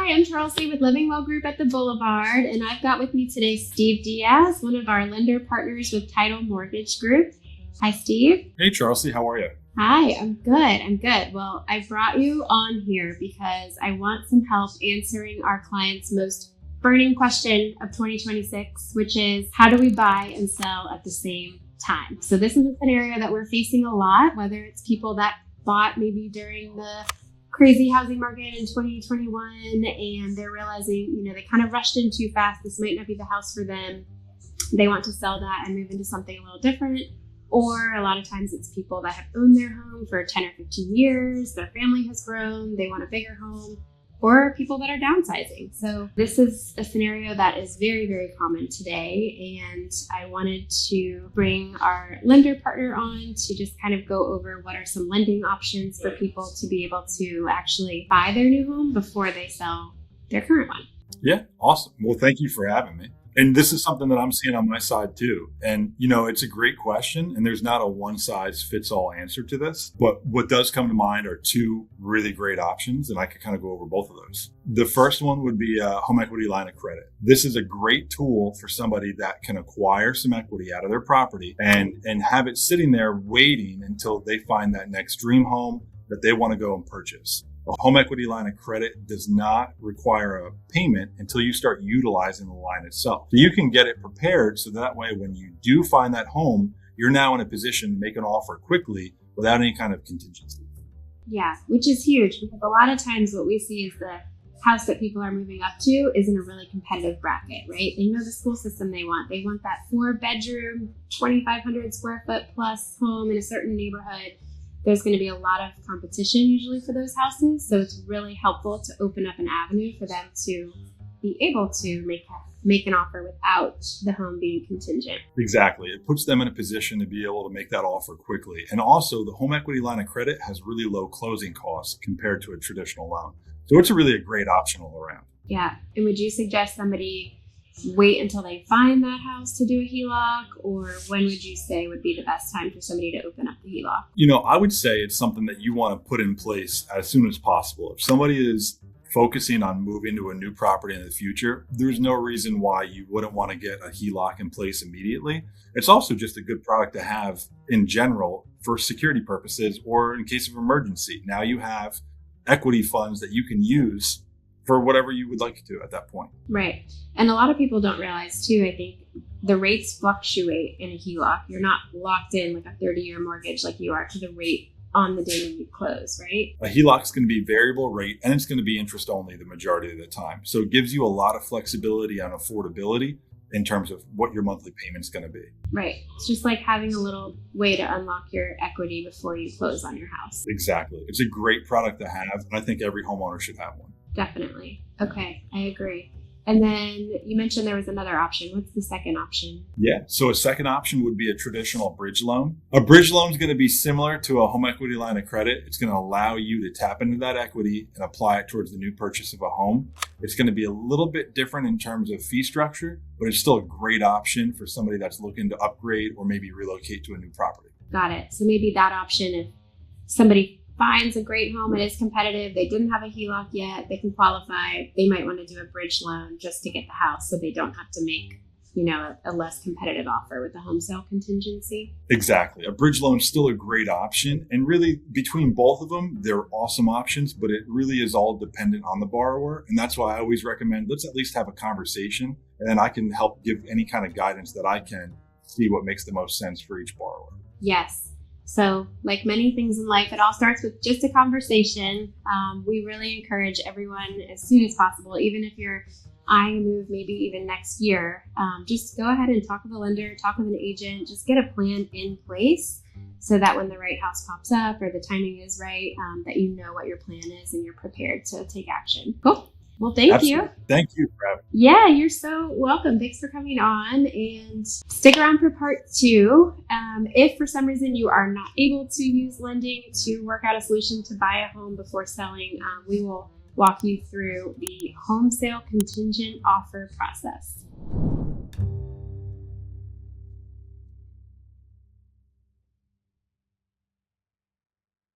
Hi, I'm Charleston with Living Well Group at the Boulevard, and I've got with me today Steve Diaz, one of our lender partners with Title Mortgage Group. Hi, Steve. Hey, Charleston, how are you? Hi, I'm good. Well, I brought you on here because I want some help answering our clients' most burning question of 2026, which is how do we buy and sell at the same time? So this is a scenario that we're facing a lot, whether it's people that bought maybe during the crazy housing market in 2021 and they're realizing, they kind of rushed in too fast. This might not be the house for them. They want to sell that and move into something a little different. Or a lot of times it's people that have owned their home for 10 or 15 years. Their family has grown. They want a bigger home. Or people that are downsizing. So this is a scenario that is very, very common today. And I wanted to bring our lender partner on to just kind of go over what are some lending options for people to be able to actually buy their new home before they sell their current one. Yeah, awesome. Well, thank you for having me. And this is something that I'm seeing on my side too. And, it's a great question and there's not a one size fits all answer to this. But what does come to mind are two really great options. And I could kind of go over both of those. The first one would be a home equity line of credit. This is a great tool for somebody that can acquire some equity out of their property and have it sitting there waiting until they find that next dream home that they want to go and purchase. A home equity line of credit does not require a payment until you start utilizing the line itself. So you can get it prepared so that way when you do find that home, you're now in a position to make an offer quickly without any kind of contingency. Yeah, which is huge because a lot of times what we see is the house that people are moving up to is in a really competitive bracket, right? They know the school system they want. They want that 4-bedroom, 2,500 square foot plus home in a certain neighborhood. There's going to be a lot of competition usually for those houses. So it's really helpful to open up an avenue for them to be able to make an offer without the home being contingent. Exactly. It puts them in a position to be able to make that offer quickly. And also the home equity line of credit has really low closing costs compared to a traditional loan. So it's really a great option all around. Yeah. And would you suggest somebody wait until they find that house to do a HELOC, or when would you say would be the best time for somebody to open up the HELOC? I would say it's something that you want to put in place as soon as possible. If somebody is focusing on moving to a new property in the future, there's no reason why you wouldn't want to get a HELOC in place immediately. It's also just a good product to have in general for security purposes or in case of emergency. Now you have equity funds that you can use for whatever you would like to do at that point. Right. And a lot of people don't realize too, I think the rates fluctuate in a HELOC. You're not locked in like a 30-year mortgage like you are to the rate on the day when you close, right? A HELOC is going to be variable rate and it's going to be interest only the majority of the time. So it gives you a lot of flexibility on affordability in terms of what your monthly payment is going to be. Right. It's just like having a little way to unlock your equity before you close on your house. Exactly. It's a great product to have. And I think every homeowner should have one. Definitely. Okay, I agree. And then you mentioned there was another option. What's the second option? Yeah. So a second option would be a traditional bridge loan. A bridge loan is going to be similar to a home equity line of credit. It's going to allow you to tap into that equity and apply it towards the new purchase of a home. It's going to be a little bit different in terms of fee structure, but it's still a great option for somebody that's looking to upgrade or maybe relocate to a new property. Got it. So maybe that option, if somebody finds a great home, it is competitive, they didn't have a HELOC yet, they can qualify, they might want to do a bridge loan just to get the house so they don't have to make, a less competitive offer with the home sale contingency. Exactly. A bridge loan is still a great option. And really between both of them, they're awesome options, but it really is all dependent on the borrower. And that's why I always recommend let's at least have a conversation and then I can help give any kind of guidance that I can see what makes the most sense for each borrower. Yes. So like many things in life, it all starts with just a conversation. We really encourage everyone as soon as possible, even if you're eyeing a move, maybe even next year, just go ahead and talk with a lender, talk with an agent, just get a plan in place so that when the right house pops up or the timing is right, that you know what your plan is and you're prepared to take action. Cool. Well, thank Absolutely. you. Thank you for having me. Yeah, you're so welcome. Thanks for coming on, and stick around for part 2. If for some reason you are not able to use lending to work out a solution to buy a home before selling, we will walk you through the home sale contingent offer process.